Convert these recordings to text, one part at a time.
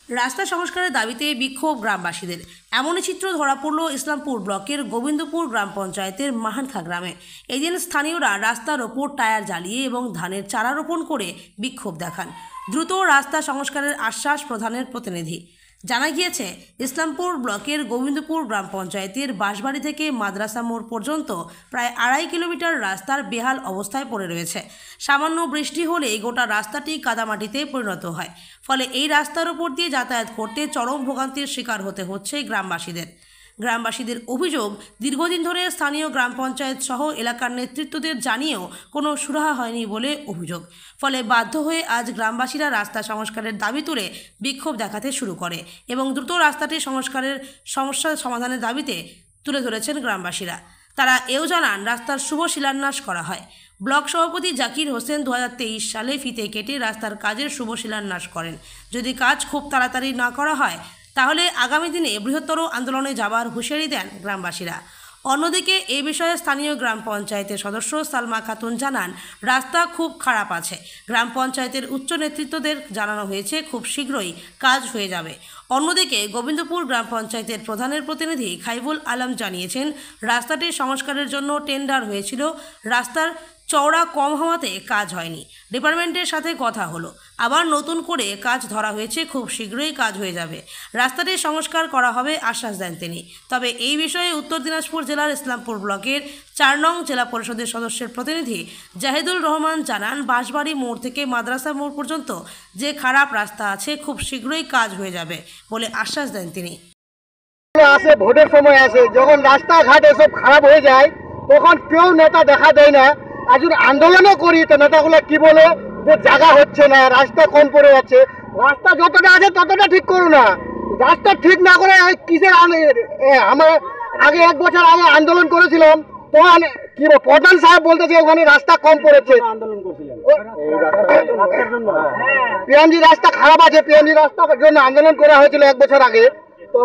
রাস্তা সংস্কারের দাবিতে বিক্ষোভ গ্রামবাসীদের। এমনই চিত্র ধরা পড়ল ইসলামপুর ব্লকের গোবিন্দপুর গ্রাম পঞ্চায়েতের মাহানখা গ্রামে। এদিন স্থানীয়রা রাস্তার ওপর টায়ার জ্বালিয়ে এবং ধানের চারা রোপণ করে বিক্ষোভ দেখান। দ্রুত রাস্তা সংস্কারের আশ্বাস প্রধানের প্রতিনিধি। জানা গিয়েছে, ইসলামপুর ব্লকের গোবিন্দপুর গ্রাম পঞ্চায়েতের বাঁশবাড়ি থেকে মাদ্রাসা মোড় পর্যন্ত প্রায় 2.5 কিলোমিটার রাস্তার বেহাল অবস্থায় পড়ে রয়েছে। সামান্য বৃষ্টি হলেই গোটা রাস্তাটি কাদামাটিতে পরিণত হয়। ফলে এই রাস্তার উপর দিয়ে যাতায়াত করতে চরম ভোগান্তির শিকার হতে হচ্ছে গ্রামবাসীদের অভিযোগ, দীর্ঘদিন ধরে স্থানীয় গ্রাম পঞ্চায়েত সহ এলাকার নেতৃত্বদের জানিয়েও কোনো সুরাহা হয়নি বলে অভিযোগ। ফলে বাধ্য হয়ে আজ গ্রামবাসীরা রাস্তা সংস্কারের দাবি তুলে বিক্ষোভ দেখাতে শুরু করে এবং দ্রুত রাস্তাটি সংস্কারের সমস্যা সমাধানের দাবিতে তুলে ধরেছেন গ্রামবাসীরা। তারা এও জানান, রাস্তার শুভ শিলান্যাস করা হয়। ব্লক সভাপতি জাকির হোসেন 2023 সালে ফিতে কেটে রাস্তার কাজের শুভ শিলান্যাস করেন। যদি কাজ খুব তাড়াতাড়ি না করা হয় তাহলে আগামী দিনে বৃহত্তর আন্দোলনে যাবার হুঁশিয়ারি দেন গ্রামবাসীরা। অন্যদিকে এই বিষয়ে স্থানীয় গ্রাম পঞ্চায়েতের সদস্য সালমা খাতুন জানান, রাস্তা খুব খারাপ আছে। গ্রাম পঞ্চায়েতের উচ্চ নেতৃত্বদের জানানো হয়েছে খুব শীঘ্রই কাজ হয়ে যাবে। অন্যদিকে গোবিন্দপুর গ্রাম পঞ্চায়েতের প্রধানের প্রতিনিধি খাইবুল আলম জানিয়েছেন, রাস্তাটির সংস্কারের জন্য টেন্ডার হয়েছিল, রাস্তার চওড়া কম হওয়াতে কাজ হয়নি। ডিপার্টমেন্টের সাথে কথা হলো, আবার নতুন করে কাজ ধরা হয়েছে, খুব শীঘ্রই কাজ হয়ে যাবে, রাস্তাটি সংস্কার করা হবে আশ্বাস দেন তিনি। তবে এই বিষয়ে উত্তর দিনাজপুর জেলার ইসলামপুর ব্লকের 4 নং জেলা পরিষদের সদস্যের প্রতিনিধি জাহিদুল রহমান জানান, বাঁশবাড়ি মোড় থেকে মাদ্রাসা মোড় পর্যন্ত যে খারাপ রাস্তা আছে খুব শীঘ্রই কাজ হয়ে যাবে বলে আশ্বাস দেন তিনি। আসে ভোটের সময় আসে, যখন রাস্তাঘাট এসব খারাপ হয়ে যায় তখন কেউ নেতা দেখা দেয় না। আর যদি আন্দোলনও করি তো নেতাগুলো কি বলে যে জায়গা হচ্ছে না, রাস্তা কম পড়ে যাচ্ছে। রাস্তা যতটা আছে ততটা ঠিক করো না, রাস্তা ঠিক না করে কিসের আমরা আগে 1 বছর আগে আন্দোলন করেছিলাম, তখন কি প্রধান সাহেব বলতেছে ওখানে রাস্তা কম পড়েছে। আন্দোলন করছিলেন পিএমজি রাস্তা খারাপ আছে, পিএমজি রাস্তার জন্য আন্দোলন করা হয়েছিল 1 বছর আগে। তো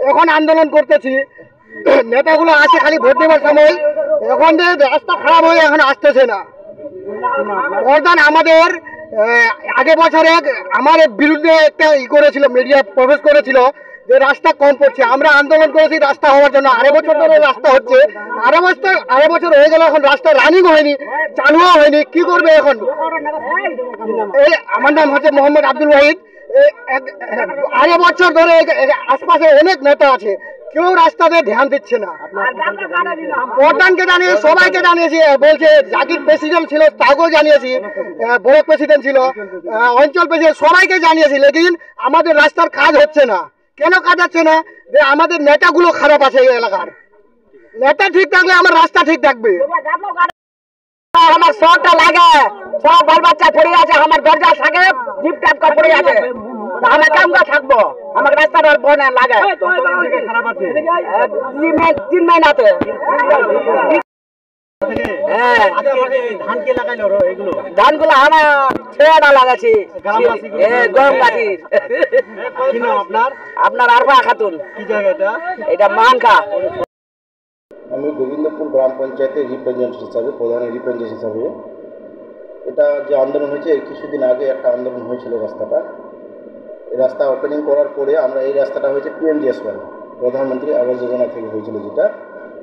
এখন আন্দোলন করতেছি, নেতাগুলো আসে খালি ভোট দেওয়ার সময়, এখন যে রাস্তা খারাপ হয়ে এখন আসতেছে না। প্রধান আমাদের আগে বছরে আমার বিরুদ্ধে একটা করেছিল, মিডিয়া প্রবেশ করেছিল যে রাস্তা কম পড়ছে। আমরা আন্দোলন করেছি রাস্তা হওয়ার জন্য, 2.5 বছর ধরে রাস্তা হচ্ছে, 2.5 বছর হয়ে গেল, এখন রাস্তা রানিং হয়নি, চালুও হয়নি। কি করবে এখন? এই আমার নাম হচ্ছে মোহাম্মদ আব্দুল ওয়াহিদ। 2.5 বছর ধরে আশপাশে অনেক নেতা আছে, কেউ রাস্তাতে ধ্যান দিচ্ছে না। প্রধানকে জানিয়েছি, সবাইকে জানিয়েছি, বলছে জাকির প্রেসিডেন্ট ছিল তাকেও জানিয়েছি, বড় প্রেসিডেন্ট ছিল, অঞ্চল প্রেসিডেন্ট, সবাইকে জানিয়েছি। লেকিন আমাদের রাস্তার কাজ হচ্ছে না। কেন কাজ হচ্ছে না? যে আমাদের নেতাগুলো খারাপ আছে। এই এলাকার নেতা ঠিক থাকলে আমার রাস্তা ঠিক থাকবে। আমার শহরটা লাগে, সব বাল বাচ্চা পড়ে আছে, আমার দরজা থাকে জিপ ট্যাপ করে পড়ে আছে, আমরা কেমন থাকবো? আমার রাস্তাটা বনে লাগে খারাপ আছে 3 মাইনাতে। ধানগুলো আমার ছেড়া লাগাচ্ছি গরম গাছির। আপনার আরফা খাতুন। কি জায়গাটা? এটা মানকা। আমি গোবিন্দপুর গ্রাম পঞ্চায়েতের রিপ্রেজেন্টেটিভ হিসাবে, প্রধানের রিপ্রেজেন্টেটিভ হিসাবে, এটা যে আন্দোলন হয়েছে এর কিছুদিন আগে একটা আন্দোলন হয়েছিল রাস্তাটা। এই রাস্তা ওপেনিং করার পরে আমরা এই রাস্তাটা হয়েছে পিএমজিএসওয়াই, প্রধানমন্ত্রী আবাস যোজনা থেকে হয়েছিল যেটা,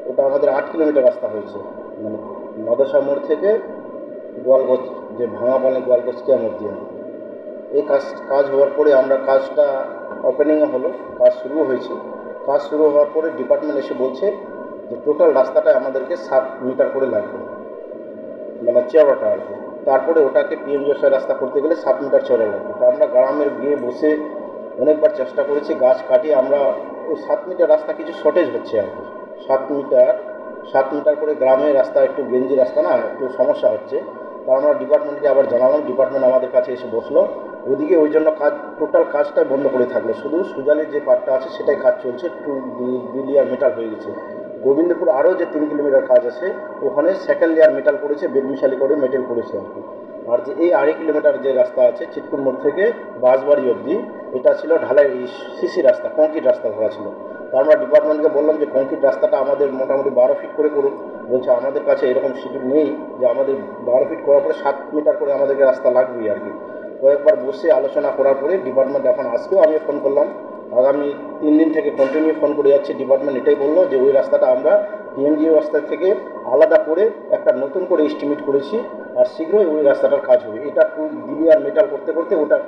ওটা আমাদের 8 কিলোমিটার রাস্তা হয়েছে, মানে মাদ্রাসা মোড় থেকে গোয়ালগঞ্জ, যে ভাঙা পানি গোয়ালগঞ্জ ক্যাম্প অব্দি। এই কাজ হওয়ার পরে আমরা কাজটা ওপেনিংও হলো, কাজ শুরু হয়েছে। কাজ শুরু হওয়ার পরে ডিপার্টমেন্ট এসে বলছে যে টোটাল রাস্তাটা আমাদেরকে 7 মিটার করে লাগবে, মানে চওড়াটা আর কি। তারপরে ওটাকে পিএমজিএসওয়াই রাস্তা করতে গেলে 7 মিটার চওড়া লাগবে। তা আমরা গ্রামের গিয়ে বসে অনেকবার চেষ্টা করেছি, গাছ কাটিয়ে আমরা ওই 7 মিটার রাস্তা কিছু শর্টেজ হচ্ছে আর কি। 7 মিটার করে গ্রামের রাস্তা একটু গেঞ্জি রাস্তা না, একটু সমস্যা হচ্ছে। তা আমরা ডিপার্টমেন্টকে আবার জানালাম, ডিপার্টমেন্ট আমাদের কাছে এসে বসলো। ওদিকে ওই জন্য কাজ, টোটাল কাজটাই বন্ধ করে থাকলো, শুধু সুজালির যে পার্টটা আছে সেটাই কাজ চলছে, 2 লেয়ার মেটাল হয়ে গেছে। গোবিন্দপুর আরও যে 3 কিলোমিটার কাজ আছে ওখানে 2nd লেয়ার মেটাল করেছে, বেদমিশালি করে মেটেল করেছে আর কি। আর যে এই 2.5 কিলোমিটার যে রাস্তা আছে চিটকুন মোড় থেকে বাঁশবাড়ি অবধি, এটা ছিল ঢালাই সিসি রাস্তা, কংক্রিট রাস্তা করা ছিল। তো আমরা ডিপার্টমেন্টকে বললাম যে কংক্রিট রাস্তাটা আমাদের মোটামুটি 12 ফিট করে করুন। বলছে আমাদের কাছে এরকম শিডিউল নেই যে আমাদের 12 ফিট করার পরে 7 মিটার করে আমাদেরকে রাস্তা লাগবেই আর কি। কয়েকবার বসে আলোচনা করার পরে ডিপার্টমেন্ট এখন আজকেও আমি ফোন করলাম, আগামী 3 দিন থেকে কন্টিনিউ ফোন করে যাচ্ছে। ডিপার্টমেন্ট এটাই বললো যে ওই রাস্তাটা আমরা পিএমজি রাস্তা থেকে আলাদা করে একটা নতুন করে এস্টিমেট করেছি, আর শীঘ্রই ওই রাস্তাটার কাজ হবে। এটা দিলি আর মেটাল করতে করতে ওটার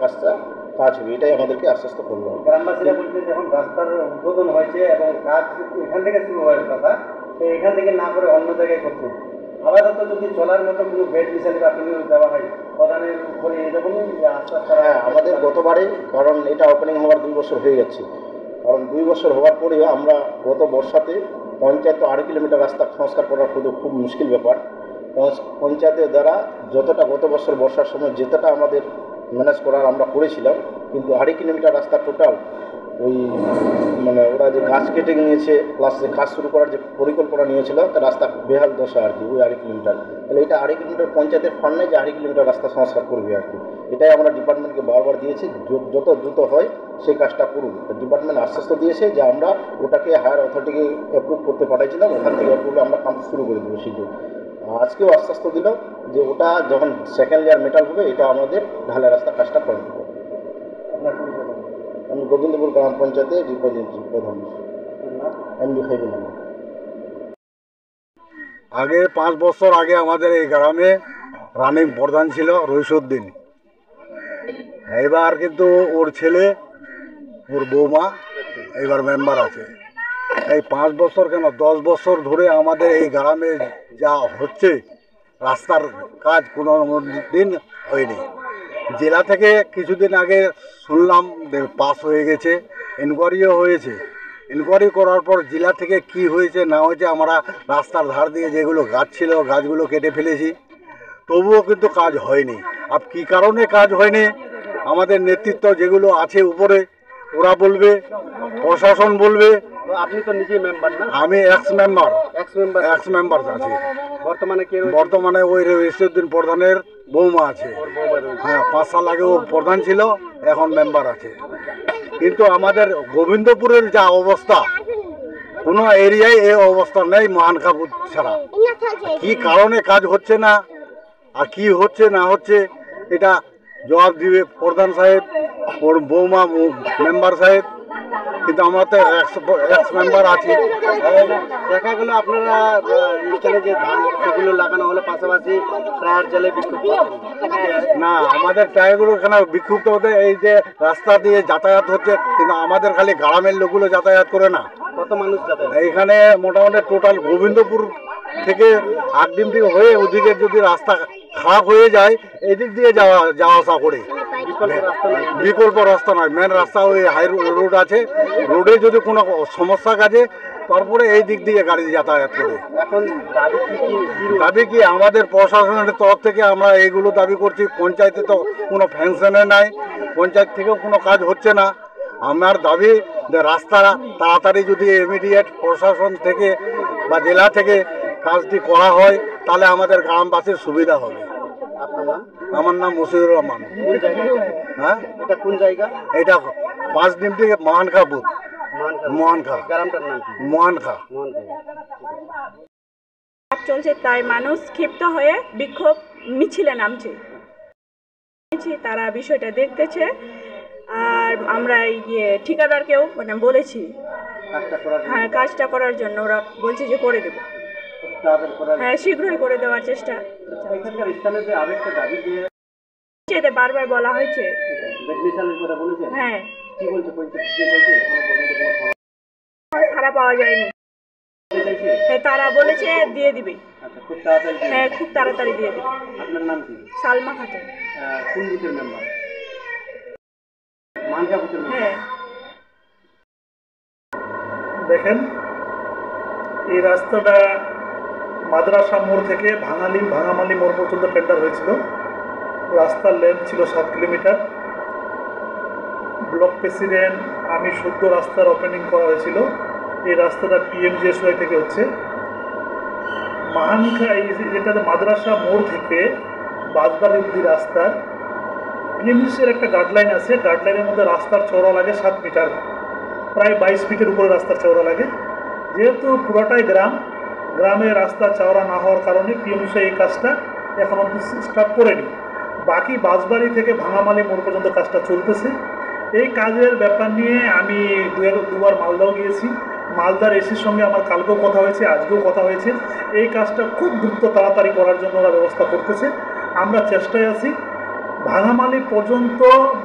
কাজ হবে, এটাই আমাদেরকে আশ্বস্ত করলো। গ্রামবাসীরা বলছে যখন রাস্তার উদ্বোধন হয়েছে এবং কাজ এখান থেকে শুরু হওয়ার কথা, সে এখান থেকে না করে অন্য জায়গায় করছে। আপাতত যদি চলার মতো কোনো বেড মিশালি বা কোনো দেওয়া হয় প্রধানের উপরে এরকমই আশ্বাস করা। হ্যাঁ, আমাদের গতবারে, কারণ এটা ওপেনিং হওয়ার 2 বছর হয়ে যাচ্ছে, কারণ 2 বছর হওয়ার পরে আমরা গত বর্ষাতে পঞ্চায়েত 2.5 কিলোমিটার রাস্তা সংস্কার করার খুব মুশকিল ব্যাপার। পঞ্চায়েতের দ্বারা যতটা গত বছর বর্ষার সময় যেতটা আমাদের ম্যানেজ করার আমরা করেছিলাম, কিন্তু 2.5 কিলোমিটার রাস্তা টোটাল ওই মানে ওরা যে গাছ কেটে নিয়েছে প্লাস যে কাজ শুরু করার যে পরিকল্পনা নিয়েছিল, তা রাস্তা বেহাল দশা আর কি ওই 2.5 কিলোমিটার। তাহলে এটা 2.5 কিলোমিটার পঞ্চায়েতের ফান্ড নেই যে 2.5 কিলোমিটার রাস্তা সংস্কার করবে আর কি। এটাই আমরা ডিপার্টমেন্টকে বারবার দিয়েছি, যত দ্রুত হয় সেই কাজটা করুন। ডিপার্টমেন্ট আশ্বস্ত দিয়েছে যে আমরা ওটাকে হায়ার অথরিটিকে অ্যাপ্রুভ করতে পাঠাইছিলাম, ওখান থেকে অ্যাপ্রুভ আমরা কাজ শুরু করে দেবো শীঘ্র। আজকেও আশ্বস্ত দিল যে ওটা যখন সেকেন্ড লেয়ার মেটাল হবে এটা আমাদের ঢালাই রাস্তা কাজটা করে দেবো। আমি গোবিন্দপুর গ্রাম পঞ্চায়েতের রিপ্রেজেন্টেটিভ প্রধান এমডি খাইবুল আলম। আগে 5 বছর আগে আমাদের এই গ্রামে রানিং প্রধান ছিল রইসুদ্দিন। এবার কিন্তু ওর ছেলে, ওর বৌমা এবার মেম্বার আছে। এই 5 বছর কেন 10 বছর ধরে আমাদের এই গ্রামে যা হচ্ছে রাস্তার কাজ কোনো দিন হয়নি। জেলা থেকে কিছুদিন আগে শুনলাম পাস হয়ে গেছে, ইনকোয়ারিও হয়েছে। ইনকোয়ারি করার পর জেলা থেকে কি হয়েছে না হয়েছে, আমরা রাস্তার ধার দিয়ে যেগুলো গাছ ছিল গাছগুলো কেটে ফেলেছি, তবুও কিন্তু কাজ হয়নি। আর কী কারণে কাজ হয়নি আমাদের নেতৃত্ব যেগুলো আছে উপরে ওরা বলবে, প্রশাসন বলবে। আপনি তো নিজেই মেম্বার না? আমি এক্স মেম্বার আছি। বর্তমানে ওই রইসুদ্দিন প্রধানের বৌমা আছে। হ্যাঁ, 5 সাল আগে ও প্রধান ছিল, এখন মেম্বার আছে। কিন্তু আমাদের গোবিন্দপুরের যা অবস্থা, কোনো এরিয়ায় এই অবস্থা নেই মহানকাপুর ছাড়া। কি কারণে কাজ হচ্ছে না আর কি হচ্ছে না হচ্ছে এটা জবাব দিবে প্রধান সাহেব, ওর বৌমা মেম্বার সাহেব। কিন্তু আমরা তো এক্স মেম্বার আছি। দেখা গেল আপনারা এখানে যে ধান সেগুলো লাগানো হলে পাশাপাশি টায়ার জ্বালে বিক্ষুব্ধ না, আমাদের টায়ারগুলো এখানে বিক্ষুব্ধ হতে এই যে রাস্তা দিয়ে যাতায়াত হচ্ছে, কিন্তু আমাদের খালি গ্রামের লোকগুলো যাতায়াত করে না। কত মানুষ যাতায়াত? এইখানে মোটামুটি টোটাল গোবিন্দপুর থেকে আগডিমটি হয়ে ওদিকে যদি রাস্তা খারাপ হয়ে যায় এদিক দিয়ে যাওয়া আসা করে, বিকল্প রাস্তা নয়। মেন রাস্তা ওই হাই রোড আছে, রোডে যদি কোনো সমস্যা কাজে তারপরে এই দিক দিয়ে গাড়ি যাতায়াত করে। এখন দাবি কি আমাদের প্রশাসনের তরফ থেকে আমরা এইগুলো দাবি করছি। পঞ্চায়েতে তো কোনো ফ্যাংশনে নাই, পঞ্চায়েত থেকেও কোনো কাজ হচ্ছে না। আমার দাবি যে রাস্তা তাড়াতাড়ি যদি ইমিডিয়েট প্রশাসন থেকে বা জেলা থেকে কাজটি করা হয় তাহলে আমাদের গ্রামবাসীর সুবিধা হবে। আমার নাম মুশিদুর রহমান। হ্যাঁ, এটা কোন জায়গা? এটা 5 ডিমটি মহানখাপুর, মহানখা গ্রামটার নাম কি? মহানখা। চলছে তাই মানুষ ক্ষিপ্ত হয়ে বিক্ষোভ মিছিলে নামছে। তারা বিষয়টা দেখতেছে আর আমরা ঠিকাদারকেও বলেছি হ্যাঁ কাজটা করার জন্য। ওরা বলছে যে করে দেবো, হ্যাঁ শীঘ্রই করে দেওয়ার চেষ্টা। বারবার বলা হয়েছে। হ্যাঁ, ছাড়া পাওয়া যায়নি। হ্যাঁ, তারা বলেছে দিয়ে দিবে। হ্যাঁ, খুব তাড়াতাড়ি দিয়ে দিবে। আপনার নাম কি? সালমা খাতুন। কোন বুথের মেম্বার? হ্যাঁ। দেখেন, এই রাস্তাটা মাদ্রাসা মোড় থেকে ভাঙামালি মোড় পর্যন্ত টেন্ডার হয়েছিল। রাস্তার লেন্থ ছিল 7 কিলোমিটার। ব্লক প্রেসিডেন্ট আমি শুদ্ধ রাস্তার ওপেনিং করা হয়েছিল। এই রাস্তাটা পিএমজিএসওয়াই থেকে হচ্ছে। মাহানখা যেটা মাদ্রাসা মোড় থেকে বাঁশবাড়ি অব্দি রাস্তার পিএমডিসির একটা গাইডলাইন আছে, গাইডলাইনের মধ্যে রাস্তার চওড়া লাগে 7 মিটার, প্রায় 22 ফিটের উপরে রাস্তার চওড়া লাগে। যেহেতু পুরোটাই গ্রামে রাস্তা চওড়া না হওয়ার কারণে পিএমডিসি এই কাজটা এখন অব্দি স্টার্ট করেনি। বাকি বাঁশবাড়ি থেকে ভাঙামালি মোড় পর্যন্ত কাজটা চলতেছে। এই কাজের ব্যাপার নিয়ে আমি দুবার মালদাও গিয়েছি। মালদার এসির সঙ্গে আমার কালকেও কথা হয়েছে, আজকেও কথা হয়েছে। এই কাজটা খুব দ্রুত তাড়াতাড়ি করার জন্য ওরা ব্যবস্থা করতেছে। আমরা চেষ্টায় আছি ভাঙামালি পর্যন্ত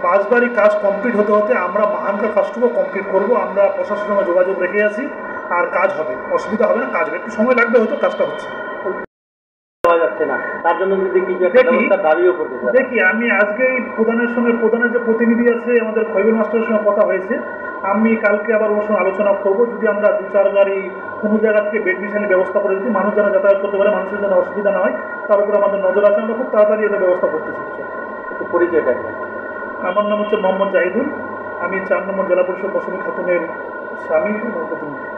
বাঁশবাড়ি কাজ কমপ্লিট হতে হতে আমরা মাহানকার কাজটুকু কমপ্লিট করব। আমরা প্রশাসনের সঙ্গে যোগাযোগ রেখে আছি, আর কাজ হবে, অসুবিধা হবে না। কাজ হবে, একটু সময় লাগবে, হয়তো কাজটা হচ্ছে। যাচ্ছে না, তার জন্য যদি কিছু একটা ব্যবস্থার দাবিও করতে চাই। দেখি, আমি আজকেই প্রধানের যে প্রতিনিধি আছে আমাদের খৈবুল মাস্টারের সঙ্গে কথা হয়েছে। আমি কালকে আবার ওর সঙ্গে আলোচনা করব, যদি আমরা 2-4 গাড়ি কোনো জায়গা থেকে বেড মিশনের ব্যবস্থা করে দিই, মানুষ যেন যাতায়াত করতে পারে, মানুষের যেন অসুবিধা না হয়, তার উপরে আমাদের নজর আছে। আমরা খুব তাড়াতাড়ি এটা ব্যবস্থা করতেছি। একটু পরিচয়টা। আমার নাম হচ্ছে মোহাম্মদ জাহিদুল, আমি 4 নম্বর জেলা পরিষদ মৌসুমী খাতুনের স্বামী প্রতিনিধি।